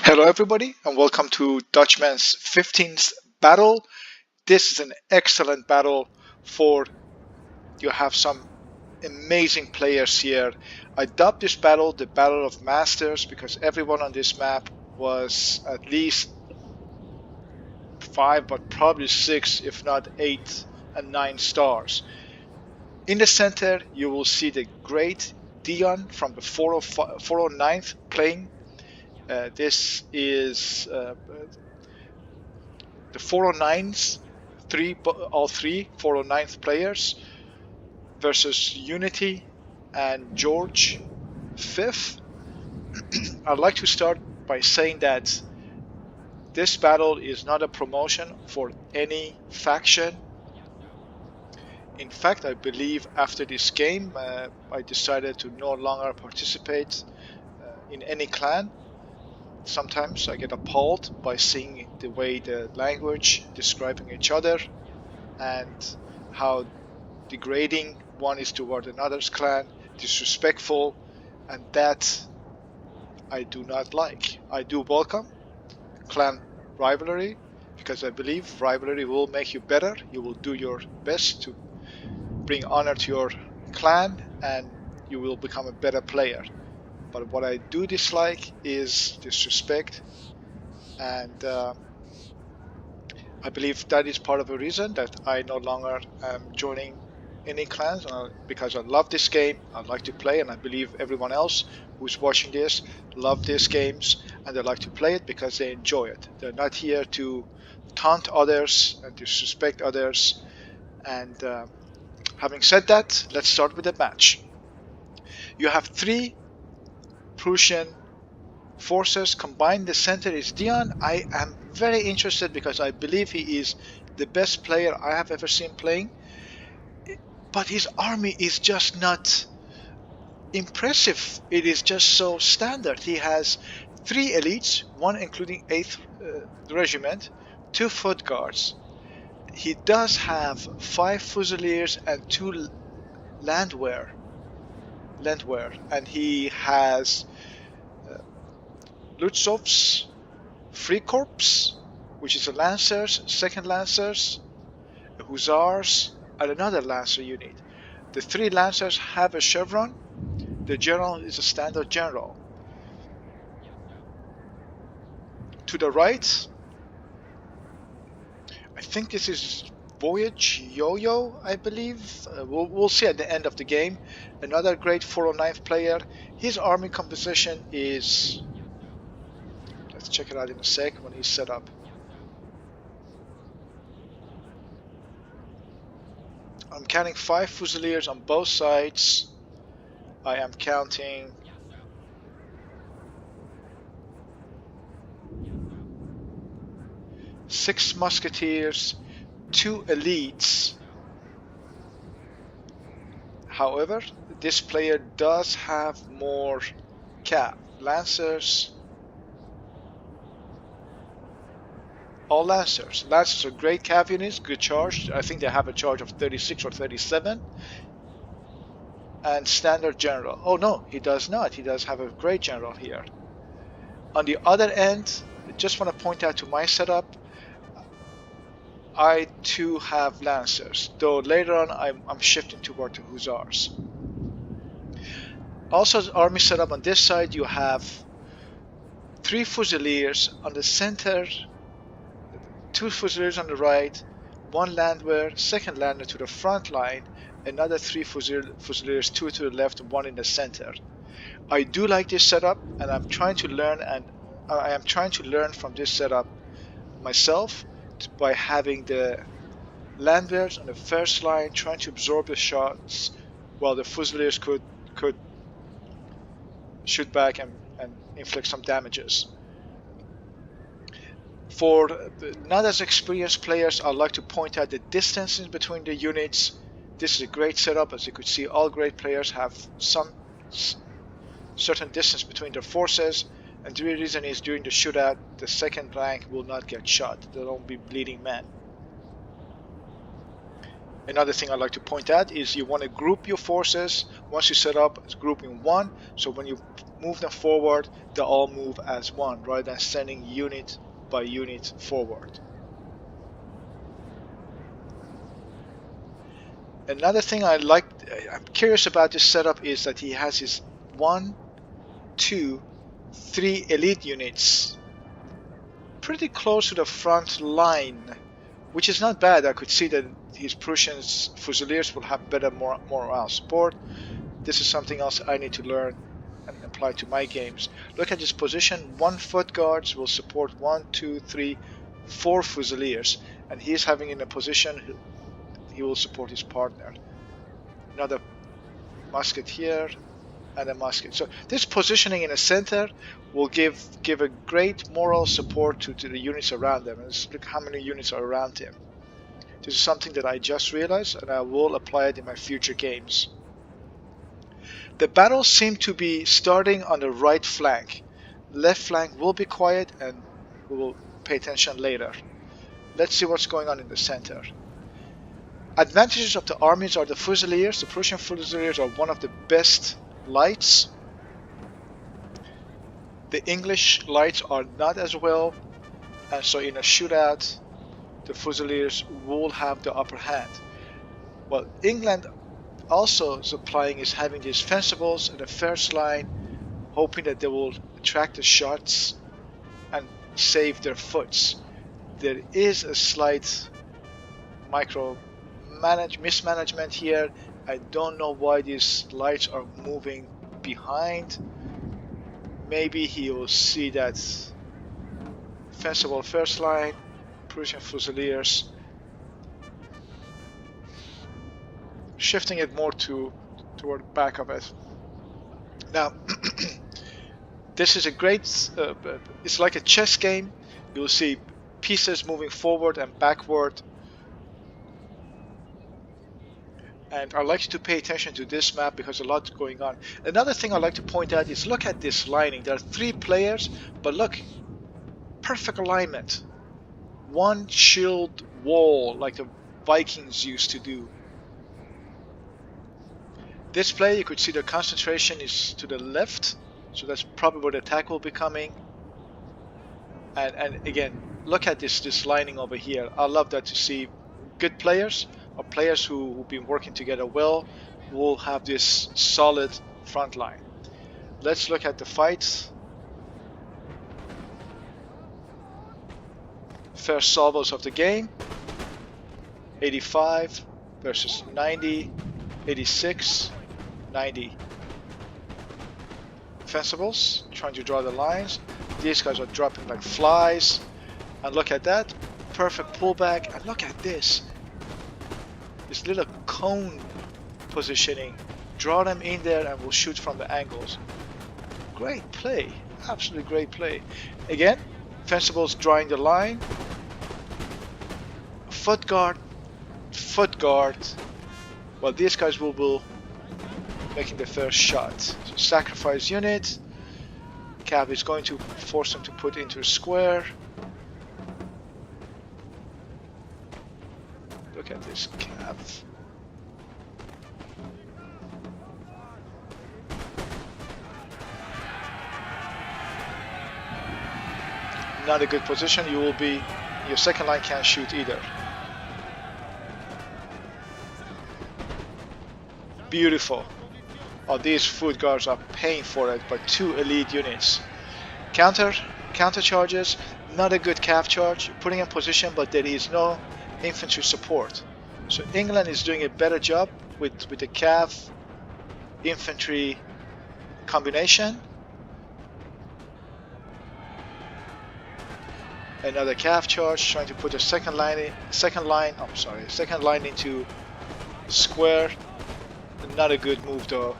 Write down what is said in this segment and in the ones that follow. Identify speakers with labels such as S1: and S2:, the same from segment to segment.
S1: Hello everybody and welcome to Dutchman's 15th battle. This is an excellent battle for you have some amazing players here. I dubbed this battle the Battle of Masters because everyone on this map was at least 5 but probably 6 if not 8 and 9 stars. In the center you will see the great Dion from the 409th playing. This is the 409s, all three 409th players versus Unity and George 5th. I'd like to start by saying that this battle is not a promotion for any faction. In fact, I believe after this game I decided to no longer participate in any clan. Sometimes I get appalled by seeing the way the language describing each other and how degrading one is toward another's clan, disrespectful, and that I do not like. I do welcome clan rivalry because I believe rivalry will make you better. You will do your best to bring honor to your clan and you will become a better player. But what I do dislike is disrespect, and I believe that is part of the reason that I no longer am joining any clans because I love this game, I like to play, and I believe everyone else who's watching this love these games and they like to play it because they enjoy it. They're not here to taunt others and disrespect others. And having said that, let's start with the match. You have three Prussian forces combined. The center is Dion. I am very interested because I believe he is the best player I have ever seen playing, but his army is just not impressive. It is just so standard. He has 3 elites, one including 8th regiment, 2 foot guards. He does have 5 fusiliers and 2 landwehr, and he has Lutzov's Freikorps, which is a Lancers, 2nd Lancers, Hussars, and another Lancer unit. The 3 Lancers have a chevron. The general is a standard general. To the right, I think this is Voyage Yo-Yo, I believe. We'll see at the end of the game. Another great 409th player. His army composition is... Let's check it out in a sec when he's set up. I'm counting 5 fusiliers on both sides. I am counting 6 musketeers, 2 elites. However, this player does have more cap. Lancers, all Lancers. Lancers are great cav units, good charge. I think they have a charge of 36 or 37. And standard general. Oh no, he does not. He does have a great general here. On the other end, I just want to point out to my setup, I too have Lancers, though later on I'm shifting toward the Hussars. Also, army setup on this side, you have 3 Fusiliers on the center, 2 Fusiliers on the right, 1 Landwehr, 2nd Landwehr to the front line, another 3 Fusiliers, 2 to the left, 1 in the center. I do like this setup, and I'm trying to learn, and I am trying to learn from this setup myself by having the Landwehrs on the first line, trying to absorb the shots, while the Fusiliers could shoot back and inflict some damages. For not as experienced players, I'd like to point out the distances between the units. This is a great setup. As you could see, all great players have some certain distance between their forces, and the reason is during the shootout, the second rank will not get shot. There won't be bleeding men. Another thing I'd like to point out is you want to group your forces once you set up as grouping 1, so when you move them forward, they all move as one rather than sending unit by unit forward. Another thing I'm curious about this setup is that he has his 1, 2, 3 elite units pretty close to the front line, which is not bad. I could see that his Prussian Fusiliers will have better morale support. This is something else I need to learn and apply to my games. Look at this position. 1 foot guards will support 1, 2, 3, 4 Fusiliers, and he's having in a position he will support his partner. Another musket here and a musket. So this positioning in the center will give a great moral support to the units around them. And look how many units are around him. This is something that I just realized, and I will apply it in my future games. The battles seem to be starting on the right flank. Left flank will be quiet, and we will pay attention later. Let's see what's going on in the center. Advantages of the armies are the Fusiliers. The Prussian Fusiliers are one of the best lights. The English lights are not as well, and so in a shootout the Fusiliers will have the upper hand. Well, England also supplying is having these fencibles in the first line, hoping that they will attract the shots and save their foots. There is a slight mismanagement here. I don't know why these lights are moving behind. Maybe he will see that fencible first line, Prussian Fusiliers, shifting it more toward the back of it. Now, this is a great, it's like a chess game. You'll see pieces moving forward and backward. And I like to pay attention to this map because a lot's going on. Another thing I like to point out is look at this lining. There are 3 players, but look, perfect alignment. 1 shield wall like the Vikings used to do. This play, you could see the concentration is to the left, so that's probably where the attack will be coming. And again, look at this lining over here. I love that to see good players, or players who've been working together well, will have this solid front line. Let's look at the fights. First salvos of the game. 85 versus 90, 86, 90. Fencibles, trying to draw the lines. These guys are dropping like flies. And look at that, perfect pullback. And look at this little cone positioning. Draw them in there and we'll shoot from the angles. Great play, absolutely great play. Again, fencibles drawing the line. Foot guard. Well, these guys will be making the first shot. So sacrifice unit. Cav is going to force them to put into a square. Look at this Cav. Not a good position. You will be, your second line can't shoot either. Beautiful. Oh, these foot guards are paying for it, but 2 elite units. Counter charges, not a good calf charge. Putting in position, but there is no infantry support. So England is doing a better job with the calf infantry combination. Another calf charge, trying to put a second line into square. Not a good move though.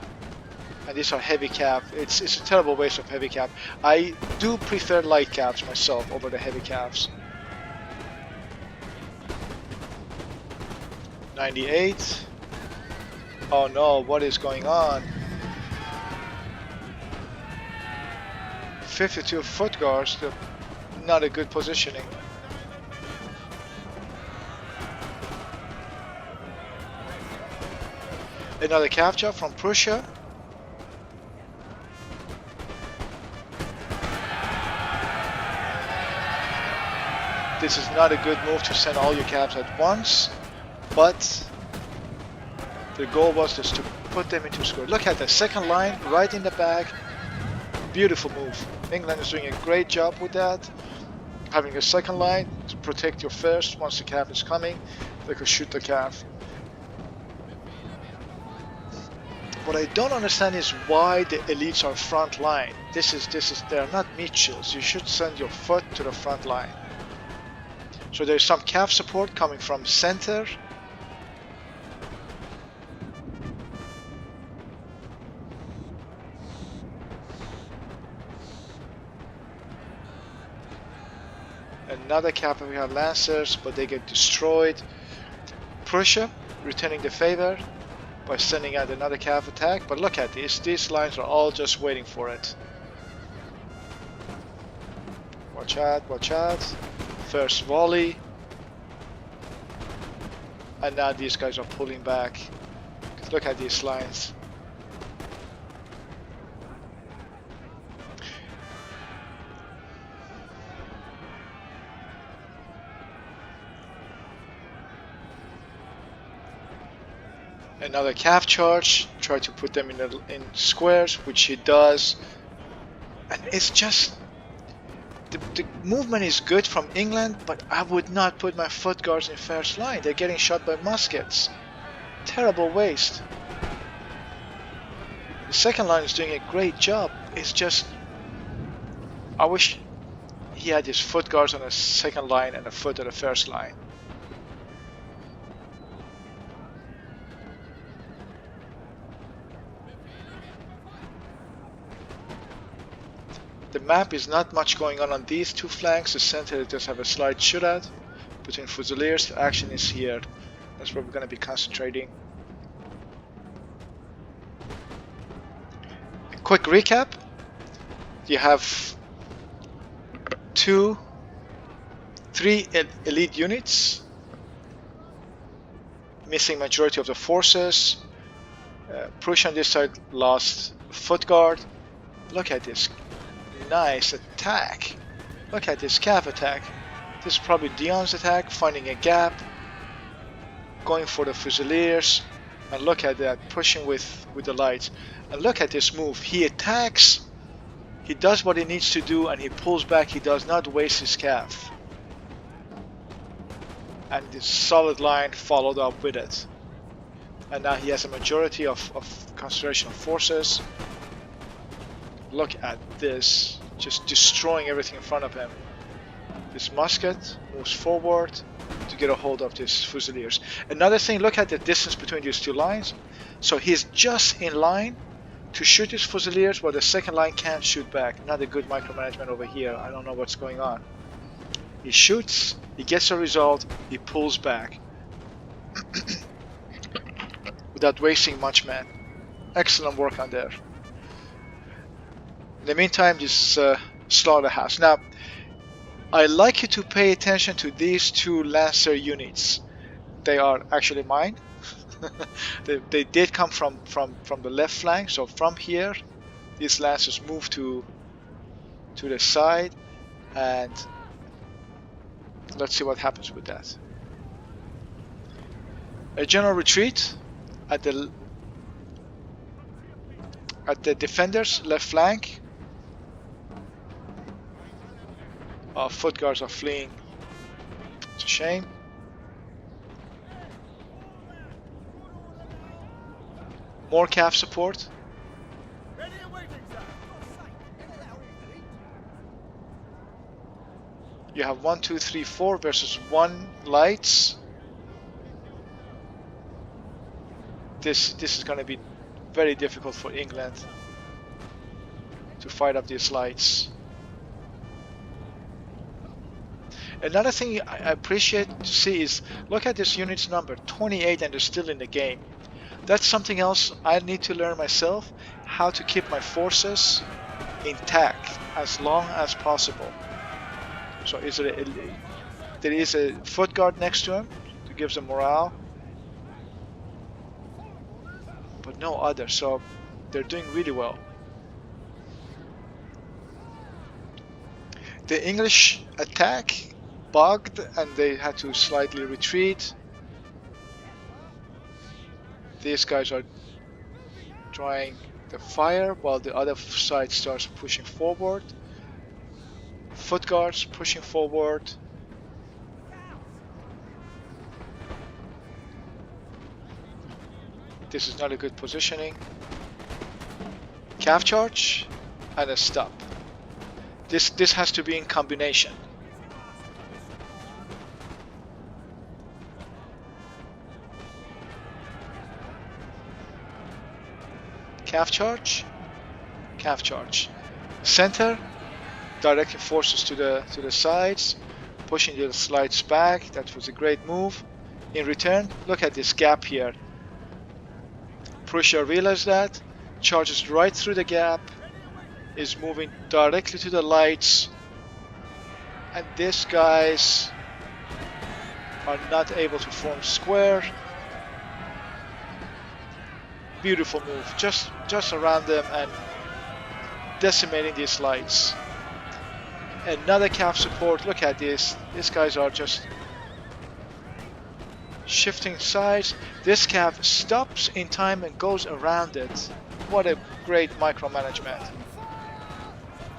S1: And these are heavy cap. It's a terrible waste of heavy cap. I do prefer light caps myself over the heavy caps. 98. Oh no, what is going on? 52 foot guards. Not a good positioning. Another capture from Prussia. This is not a good move to send all your caps at once, but the goal was just to put them into score. Look at the second line right in the back. Beautiful move. England is doing a great job with that. Having a second line to protect your first. Once the cap is coming, they could shoot the cap. What I don't understand is why the elites are front line. They are not Mitchells. You should send your foot to the front line. So there's some calf support coming from center. Another cap, we have Lancers, but they get destroyed. Prussia returning the favor by sending out another calf attack. But look at this, these lines are all just waiting for it. Watch out, watch out. First volley, and now these guys are pulling back. Look at these lines. Another calf charge, try to put them in squares, which he does, and it's just the movement is good from England, but I would not put my foot guards in first line. They're getting shot by muskets. Terrible waste. The second line is doing a great job. It's just, I wish he had his foot guards on the second line and a foot at the first line. The map is not much going on these two flanks. The center just have a slight shootout between Fusiliers. The action is here. That's where we're going to be concentrating. A quick recap. You have three elite units. Missing majority of the forces. Prussia on this side lost foot guard. Look at this. Nice attack. Look at this calf attack. This is probably Dion's attack, finding a gap, going for the Fusiliers, and look at that, pushing with the lights. And look at this move. He attacks, he does what he needs to do, and he pulls back. He does not waste his calf. And this solid line followed up with it. And now he has a majority of concentration of forces. Look at this, just destroying everything in front of him. This musket moves forward to get a hold of these Fusiliers. Another thing, look at the distance between these two lines. So he's just in line to shoot his Fusiliers, but the second line can't shoot back. Not a good micromanagement over here. I don't know what's going on. He shoots, he gets a result, he pulls back without wasting much men. Excellent work on there. In the meantime, this slaughterhouse. Now, I like you to pay attention to these two Lancer units. They are actually mine. they did come from the left flank. So from here, these Lancers move to the side, and let's see what happens with that. A general retreat at the defenders' left flank. Our foot guards are fleeing. It's a shame. More calf support. You have 1, 2, 3, 4 versus 1 lights. This is going to be very difficult for England to fight up these lights. Another thing I appreciate to see is, look at this unit's number, 28, and they're still in the game. That's something else I need to learn myself, how to keep my forces intact as long as possible. So there is a foot guard next to him to give them morale. no other. So they're doing really well. The English attack bugged and they had to slightly retreat. These guys are trying the fire while the other side starts pushing forward. Foot guards pushing forward. This is not a good positioning. Calf charge and a stop. This has to be in combination. Calf charge, calf charge. Center, directing forces to the sides, pushing the slides back. That was a great move. In return, look at this gap here. Prussia realized that, charges right through the gap, is moving directly to the lights, and these guys are not able to form square. Beautiful move, just around them and decimating these lights. Another calf support. Look at this. These guys are just shifting sides. This calf stops in time and goes around it. What a great micromanagement.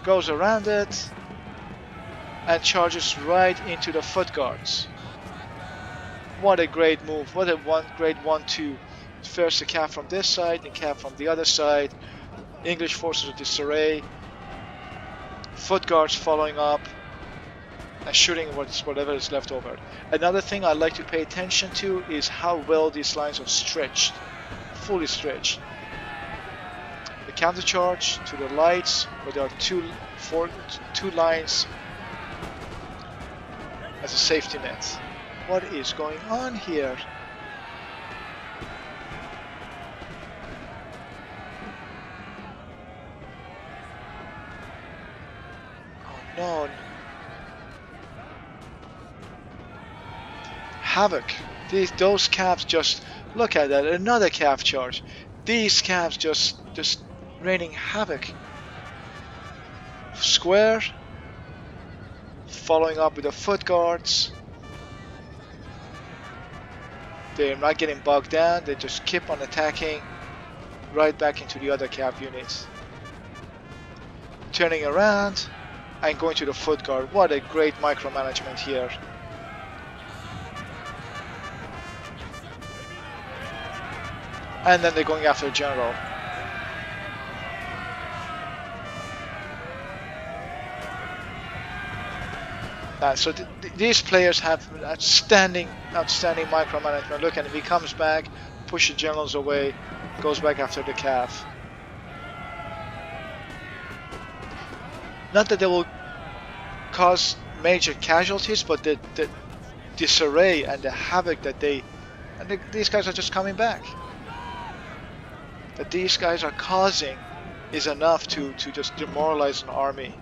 S1: Goes around it and charges right into the foot guards. What a great move. What a great 1-2. First a calf from this side, then calf from the other side. English forces of disarray. Foot guards following up and shooting whatever is left over. Another thing I like to pay attention to is how well these lines are stretched. Fully stretched. The counter charge to the lights, where there are two lines as a safety net. What is going on here? Oh no. Havoc. Those calves just, look at that, another calf charge. These calves just raining havoc. Square, following up with the foot guards. They're not getting bogged down, they just keep on attacking right back into the other calf units. Turning around and going to the foot guard. What a great micromanagement here. And then they're going after the general. So these players have outstanding micromanagement. Look at him, he comes back, pushes the generals away, goes back after the calf. Not that they will cause major casualties, but the disarray and the havoc that these guys are just coming back. That these guys are causing is enough to just demoralize an army.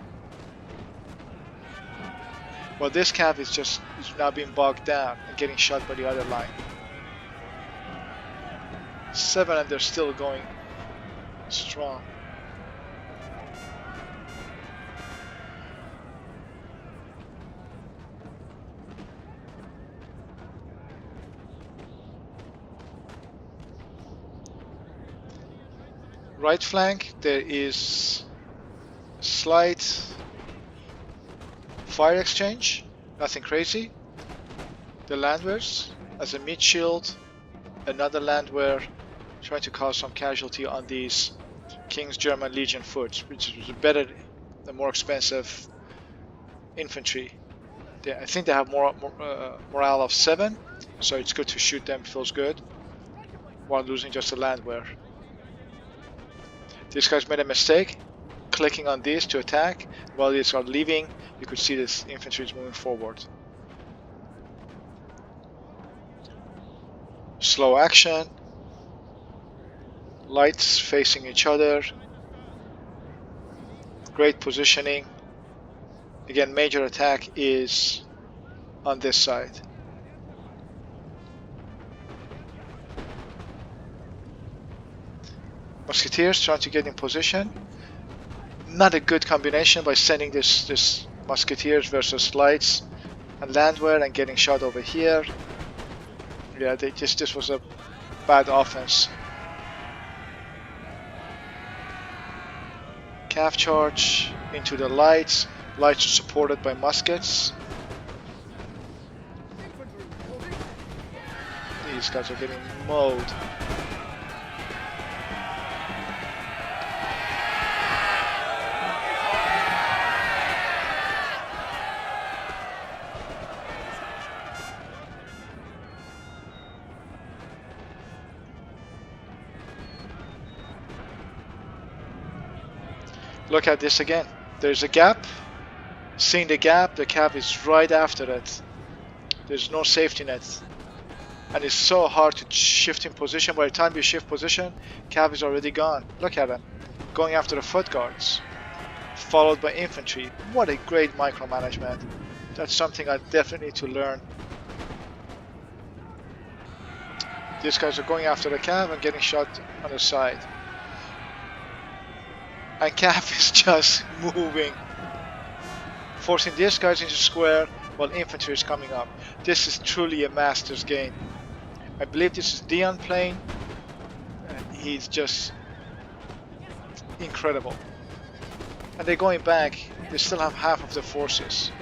S1: Well, this calf is now being bogged down and getting shot by the other line. 7 and they're still going strong. Right flank, there is slight fire exchange, nothing crazy. The landwears as a meat shield, another landwear trying to cause some casualty on these King's German Legion foot, which is better and more expensive infantry. I think they have morale of 7, so it's good to shoot them, feels good, while losing just a landwear. These guys made a mistake clicking on these to attack. While these are leaving, you could see this infantry is moving forward. Slow action. Lights facing each other. Great positioning. Again, major attack is on this side. Musketeers trying to get in position. Not a good combination by sending this Musketeers versus lights and landwehr and getting shot over here. Yeah, this was a bad offense. Cav charge into the lights. Lights are supported by muskets. These guys are getting mowed. Look at this again. There's a gap. Seeing the gap, the cav is right after it. There's no safety net. And it's so hard to shift in position. By the time you shift position, cav is already gone. Look at him. Going after the foot guards. Followed by infantry. What a great micromanagement. That's something I definitely need to learn. These guys are going after the cav and getting shot on the side. And cav is just moving. Forcing these guys into square while infantry is coming up. This is truly a master's game. I believe this is Dion playing. And he's just incredible. And they're going back. They still have half of the forces.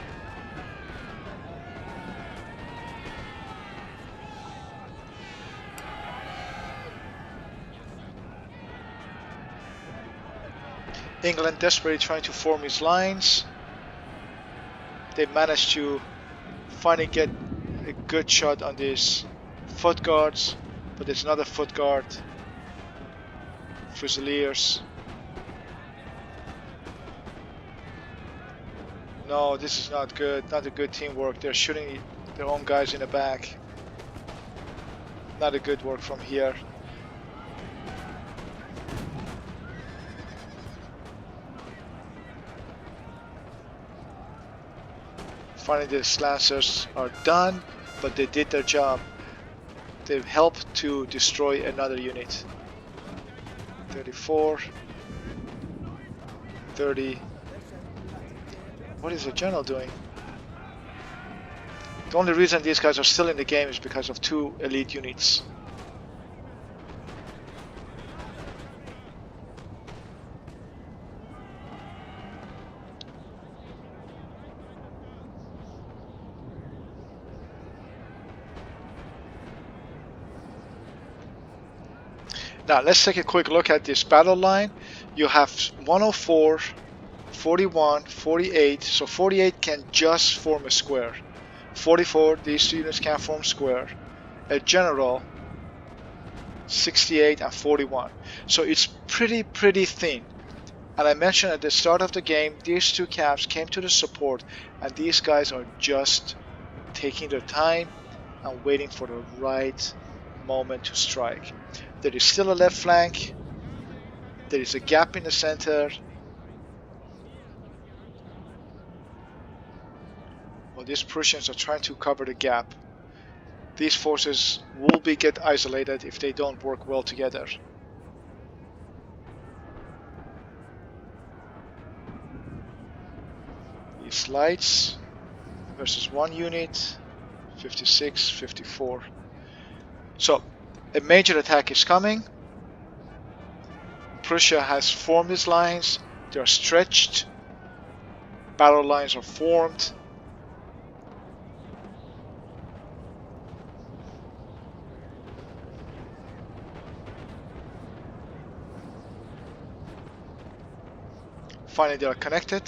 S1: England desperately trying to form his lines. They managed to finally get a good shot on these foot guards, but there's another foot guard. Fusiliers. No, this is not good. Not a good teamwork. They're shooting their own guys in the back. Not a good work from here. Finally, the Lancers are done, but they did their job. They've helped to destroy another unit. 34, 30. What is the general doing? The only reason these guys are still in the game is because of two elite units. Now let's take a quick look at this battle line. You have 104, 41, 48. So 48 can just form a square. 44, these two units can form square. A general, 68 and 41. So it's pretty thin. And I mentioned at the start of the game, these two cavs came to the support, and these guys are just taking their time and waiting for the right moment to strike. There is still a left flank. There is a gap in the center. Well, these Prussians are trying to cover the gap. These forces will get isolated if they don't work well together. These lights versus one unit, 56, 54. So a major attack is coming. Prussia has formed his lines. They are stretched. Battle lines are formed. Finally, they are connected.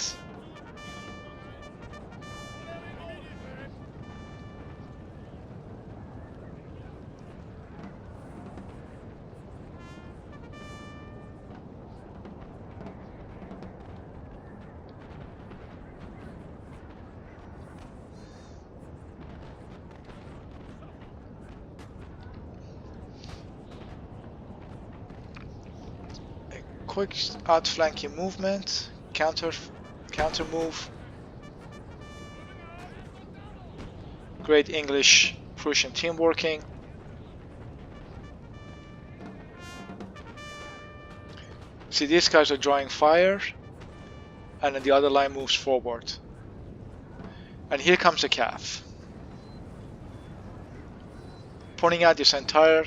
S1: Quick outflanking movement, counter move. Great English Prussian team working. See, these guys are drawing fire, and then the other line moves forward. And here comes a calf, pointing out this entire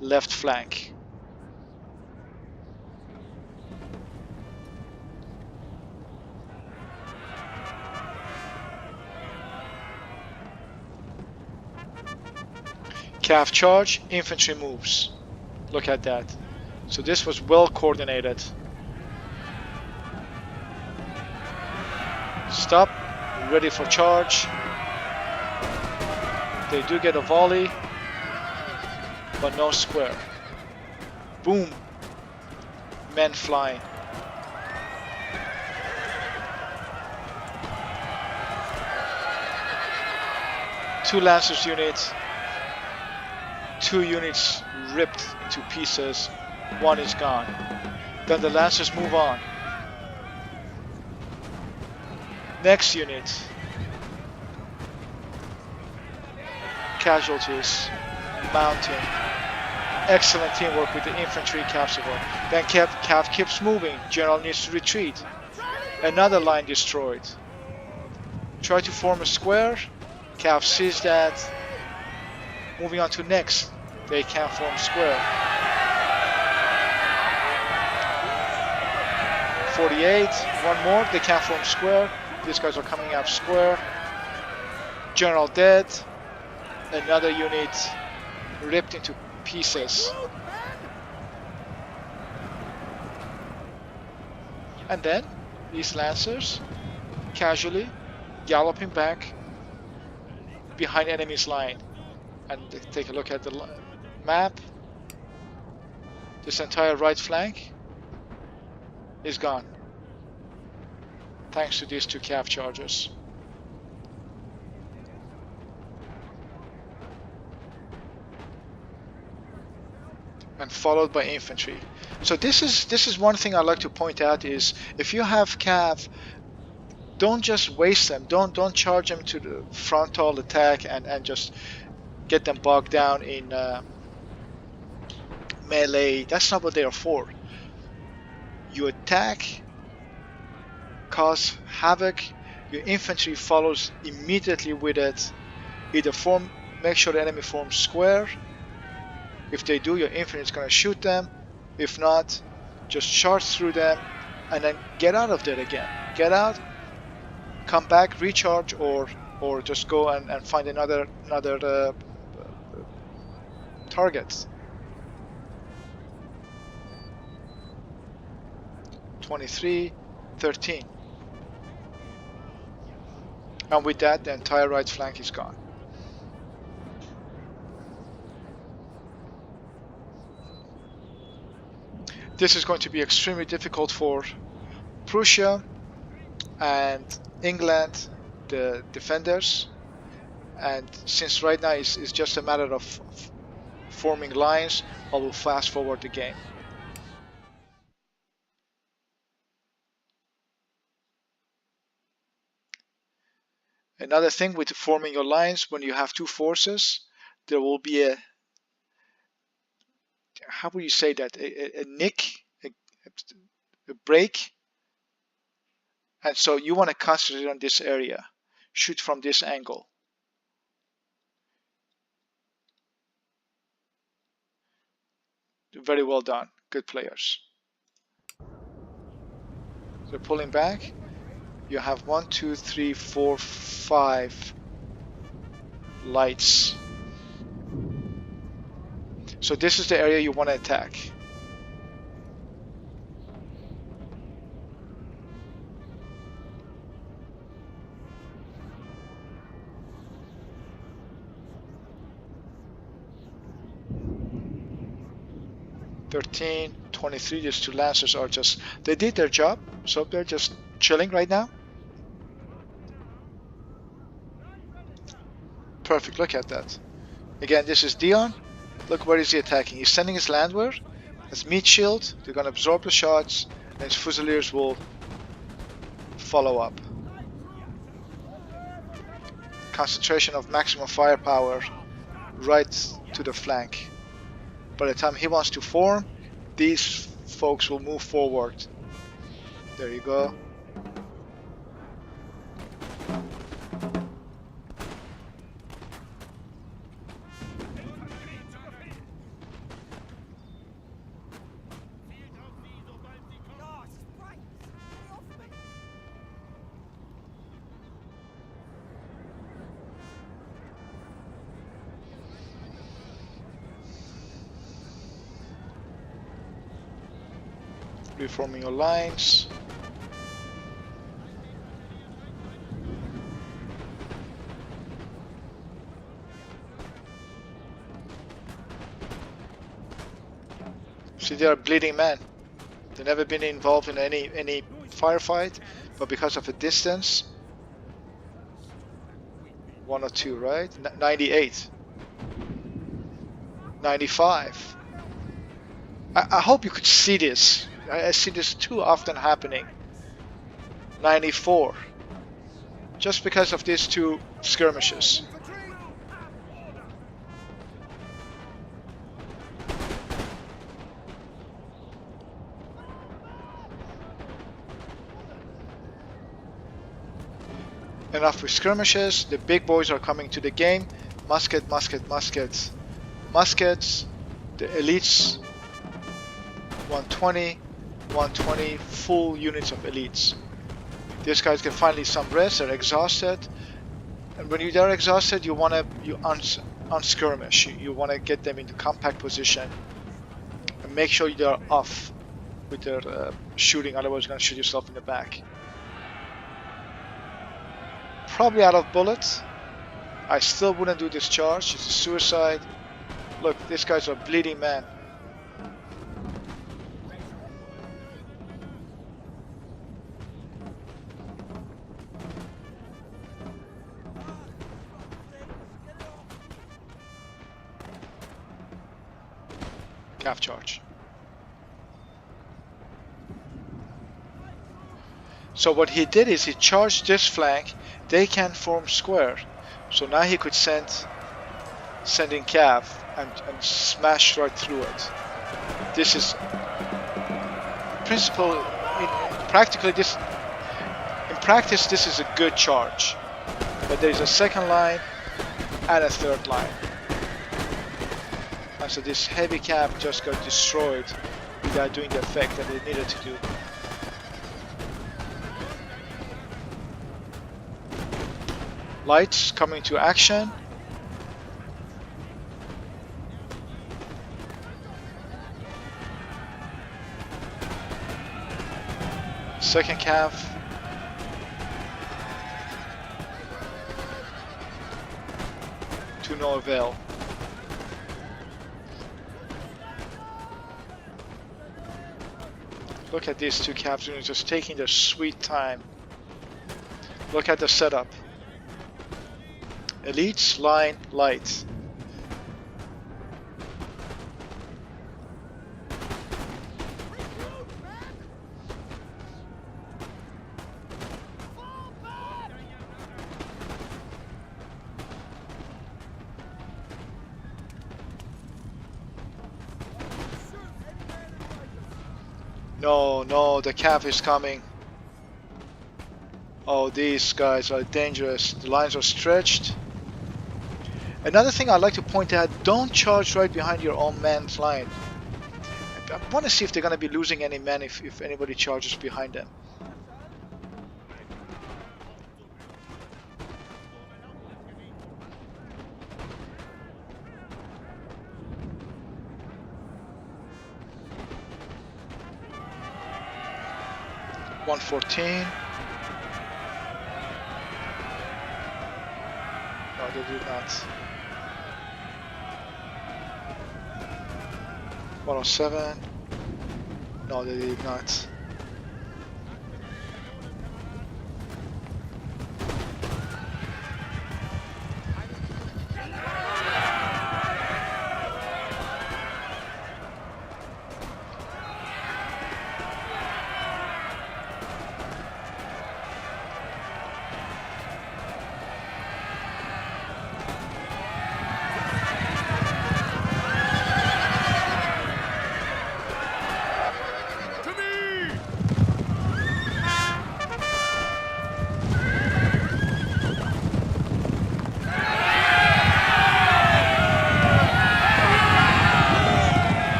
S1: left flank. Calf charge, infantry moves. Look at that. So this was well coordinated. Stop, ready for charge. They do get a volley, but no square. Boom, men flying. Two Lancers units, 2 units ripped into pieces, 1 is gone. Then the Lancers move on. Next unit. Casualties, mounting. Excellent teamwork with the infantry cav support. Then cav keeps moving, general needs to retreat. Another line destroyed. Try to form a square, cav sees that. Moving on to next, they can't form square. 48, 1 more, they can't form square. These guys are coming up square. General dead. Another unit ripped into pieces. And then these Lancers casually galloping back behind enemy's line. And take a look at the map. This entire right flank is gone, thanks to these 2 cav charges. And followed by infantry. So this is one thing I like to point out is if you have cav, don't just waste them. Don't charge them to the frontal attack and just get them bogged down in melee. That's not what they are for. You attack, cause havoc, your infantry follows immediately with it. Either make sure the enemy forms square. If they do, your infantry is going to shoot them. If not, just charge through them and then get out of there again. Get out, come back, recharge, or just go and find another target. 23, 13. And with that, the entire right flank is gone. This is going to be extremely difficult for Prussia and England, the defenders. And since right now it's just a matter of forming lines, I will fast forward the game. Another thing with forming your lines, when you have 2 forces, there will be a, how would you say that, a nick, a break. And so you want to concentrate on this area, shoot from this angle. Very well done, good players. So pulling back, you have 1, 2, 3, 4, 5 lights. So this is the area you want to attack. (13, 23), these 2 Lancers are just, they did their job, so they're just chilling right now. Perfect, look at that. Again, this is Dion. Look, where is he attacking? He's sending his landwehr as meat shield. They're going to absorb the shots, and his Fusiliers will follow up. Concentration of maximum firepower right to the flank. By the time he wants to form, these folks will move forward. There you go. Reforming your lines. See, they are bleeding men. They've never been involved in any firefight, but because of a distance, 1 or 2, right? 98, 95. I hope you could see this. I see this too often happening. 94. Just because of these 2 skirmishes. Enough with skirmishes. The big boys are coming to the game. Musket, musket, muskets. Muskets. The elites. 120. 120 full units of elites. These guys get finally some rest. They're exhausted, and when they're exhausted, you want to unskirmish. You want to get them into compact position and make sure they're off with their shooting. Otherwise, you're going to shoot yourself in the back. Probably out of bullets. I still wouldn't do this charge. It's a suicide. Look, these guys are bleeding men. Calf charge. So what he did is he charged this flank. They can form square. So now he could send in calf and smash right through it. This is principle. In practice this is a good charge. But there is a second line and a third line. And so this heavy cap just got destroyed without doing the effect that it needed to do. Lights coming to action. Second calf. To no avail. Look at these 2 calf units just taking their sweet time. Look at the setup. Elites, line, light. No, the calf is coming. Oh, these guys are dangerous. The lines are stretched. Another thing I'd like to point out, don't charge right behind your own man's line. I want to see if they're going to be losing any men if anybody charges behind them. $114. No, they did not. 107. No, they did not.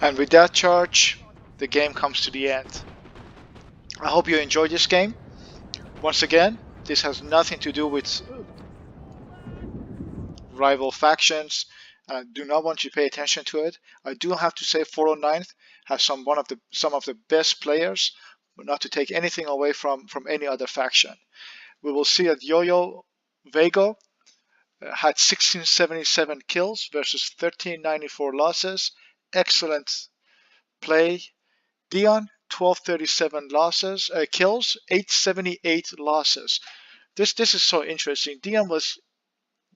S1: And with that charge, the game comes to the end. I hope you enjoyed this game. Once again, this has nothing to do with rival factions. I do not want you to pay attention to it. I do have to say 409th has some of the best players, but not to take anything away from any other faction. We will see that Yo-Yo Vago had 1677 kills versus 1394 losses. Excellent play. Dion 1237 kills, 878 losses. This is so interesting. Dion was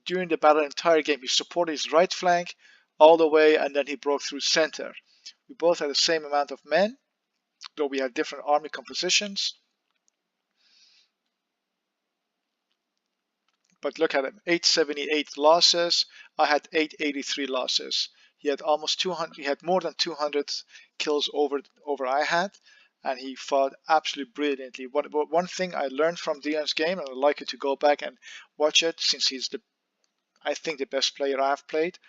S1: during the battle entire game. He supported his right flank all the way, and then he broke through center. We both had the same amount of men, though we had different army compositions. But look at him, 878 losses. I had 883 losses. He had almost 200. He had more than 200 kills over I had, and he fought absolutely brilliantly. One thing I learned from Dion's game, and I'd like you to go back and watch it, since he's I think the best player I've played,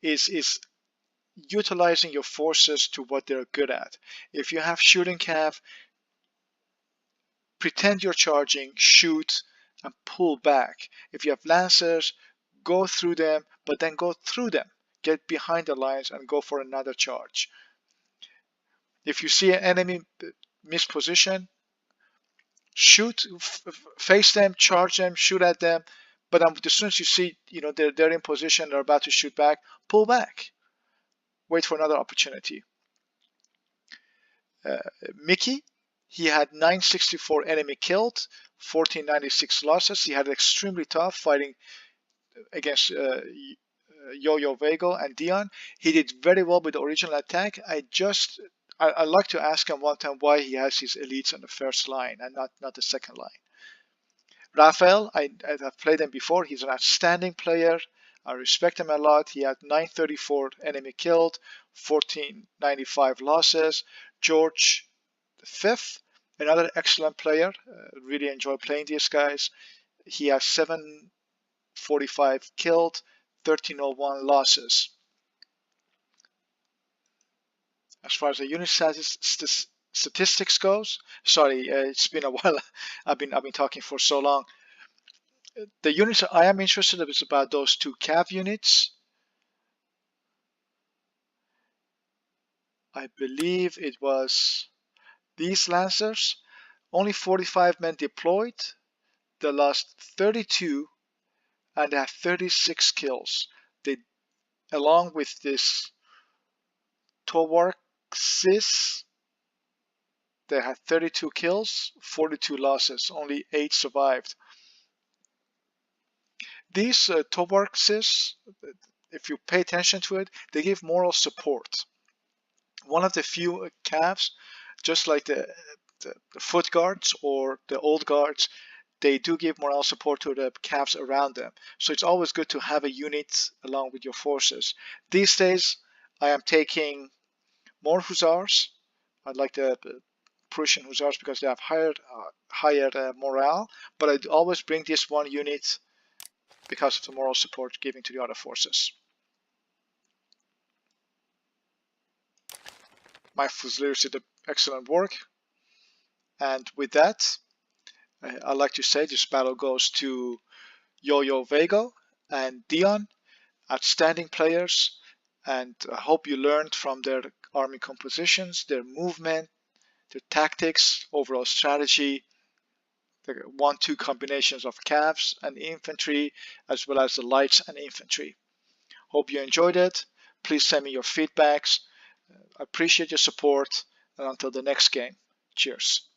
S1: is utilizing your forces to what they're good at. If you have shooting cav, pretend you're charging, shoot, and pull back. If you have lancers, go through them, but then go through them. Get behind the lines and go for another charge. If you see an enemy misposition, shoot, face them, charge them, shoot at them. But as soon as you see, they're in position, they're about to shoot back, pull back. Wait for another opportunity. Mickey, he had 964 enemy killed, 1496 losses. He had it extremely tough fighting against Yo-Yo Vago and Dion. He did very well with the original attack. I like to ask him one time why he has his elites on the first line and not the second line. Rafael, I've played him before. He's an outstanding player. I respect him a lot. He had 934 enemy killed, 1495 losses. George V, another excellent player. Really enjoy playing these guys. He has 745 killed, 1301 losses. As far as the unit statistics goes, sorry, it's been a while. I've been talking for so long. The units I am interested in is about those two cav units. I believe it was these lancers. Only 45 men deployed. They lost 32 and they had 36 kills. They, along with this Towarksis, they had 32 kills, 42 losses. Only 8 survived. These Towarksis, if you pay attention to it, they give moral support. One of the few cavs, just like the foot guards or the old guards, they do give moral support to the cavs around them. So it's always good to have a unit along with your forces. These days, I am taking more hussars. I like the Prussian hussars because they have higher morale, but I always bring this one unit because of the moral support giving to the other forces. My Fusiliers did excellent work, and with that, I'd like to say this battle goes to Yo-Yo Vago and Dion, outstanding players, and I hope you learned from their army compositions, their movement, their tactics, overall strategy, the 1-2 combinations of cavs and infantry, as well as the lights and infantry. Hope you enjoyed it. Please send me your feedbacks. I appreciate your support, and until the next game, cheers.